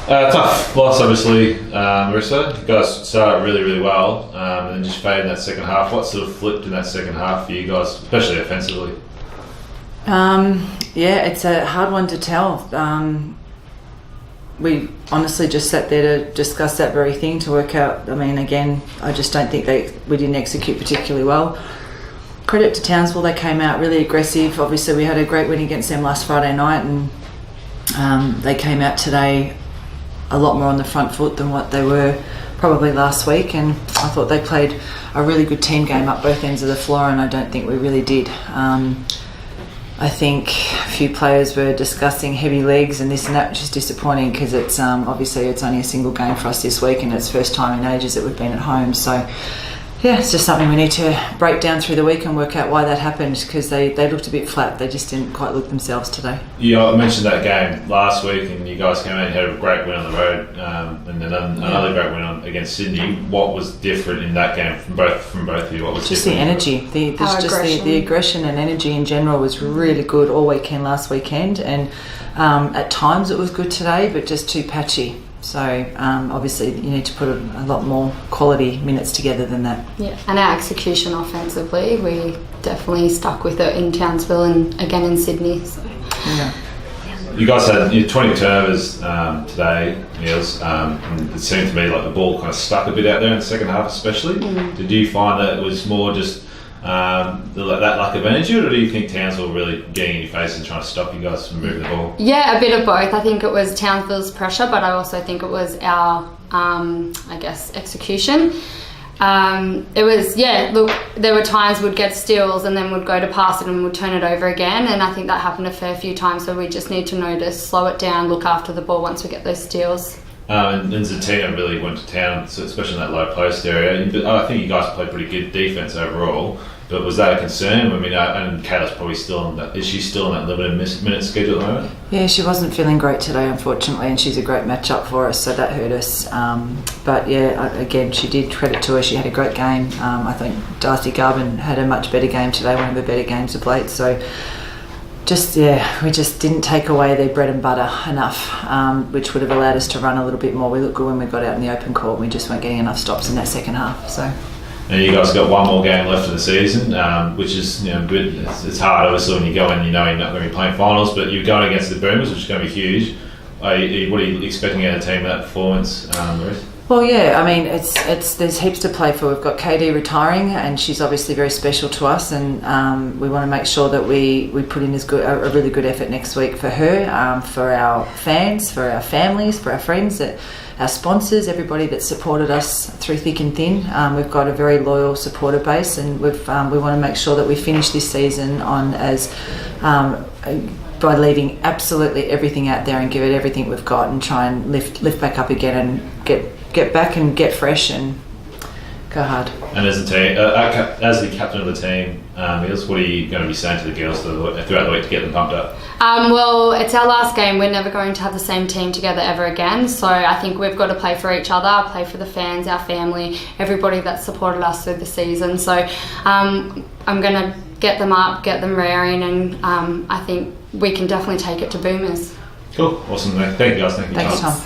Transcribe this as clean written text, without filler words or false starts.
Tough loss, obviously, Marissa. You guys started really, really well, and then just faded in that second half. What sort of flipped in that second half for you guys, especially offensively? Yeah, it's a hard one to tell. We honestly just sat there to discuss that very thing to work out. I mean, again, I just don't think we didn't execute particularly well. Credit to Townsville, they came out really aggressive. Obviously, we had a great win against them last Friday night, and they came out today a lot more on the front foot than what they were probably last week, and I thought they played a really good team game up both ends of the floor, and I don't think we really did. I think a few players were discussing heavy legs and this and that, which is disappointing because it's obviously it's only a single game for us this week, and it's first time in ages that we've been at home. So yeah, it's just something we need to break down through the week and work out why that happened, because they looked a bit flat. They just didn't quite look themselves today. Yeah, I mentioned that game last week, and you guys came out and had a great win on the road, and then another great win against Sydney. What was different in that game from both of you? What was just different? The energy, the aggression and energy in general was really good all weekend last weekend, and at times it was good today, but just too patchy. So obviously you need to put a lot more quality minutes together than that. Yeah, and our execution offensively, we definitely stuck with it in Townsville and again in Sydney. So. Yeah. You guys had 20 turnovers today, Niels, and it seemed to me like the ball kind of stuck a bit out there in the second half especially. Did you find that it was more just that lack of energy, or do you think Townsville really getting in your face and trying to stop you guys from moving the ball? Yeah, a bit of both. I think it was Townsville's pressure, but I also think it was our, execution. It was, look, there were times we'd get steals and then we'd go to pass it and we'd turn it over again, and I think that happened a fair few times, so we just need to know to slow it down, look after the ball once we get those steals. And Zatina really went to town, especially in that low post area. I think you guys played pretty good defence overall, but was that a concern? I mean, and Kayla's probably still on that. Is she still on that limited minute schedule at the moment? Yeah, she wasn't feeling great today, unfortunately, and she's a great matchup for us, so that hurt us. But yeah, again, she did, credit to her. She had a great game. I think Darcy Garvin had a much better game today, one of her better games of late. So we just didn't take away their bread and butter enough, which would have allowed us to run a little bit more. We looked good when we got out in the open court. We just weren't getting enough stops in that second half. So. And you guys got one more game left of the season, which is it's hard obviously when you go in, you know you're not going to be playing finals, but you're going against the Boomers, which is going to be huge. What are you expecting out of the team with that performance, Ruth? Well, yeah, I mean, there's heaps to play for. We've got KD retiring, and she's obviously very special to us, and we want to make sure that we put in a really good effort next week for her, for our fans, for our families, for our friends, our sponsors, everybody that supported us through thick and thin. We've got a very loyal supporter base, and we want to make sure that we finish this season on by leaving absolutely everything out there and give it everything we've got, and try and lift back up again and get back and get fresh and go hard. And as the captain of the team, Niels, what are you going to be saying to the girls throughout the week to get them pumped up? Well, it's our last game. We're never going to have the same team together ever again. So I think we've got to play for each other, play for the fans, our family, everybody that supported us through the season. So I'm going to get them up, get them raring, and I think we can definitely take it to Boomers. Cool. Awesome. Thank you guys. Thank you, Thanks, Tom.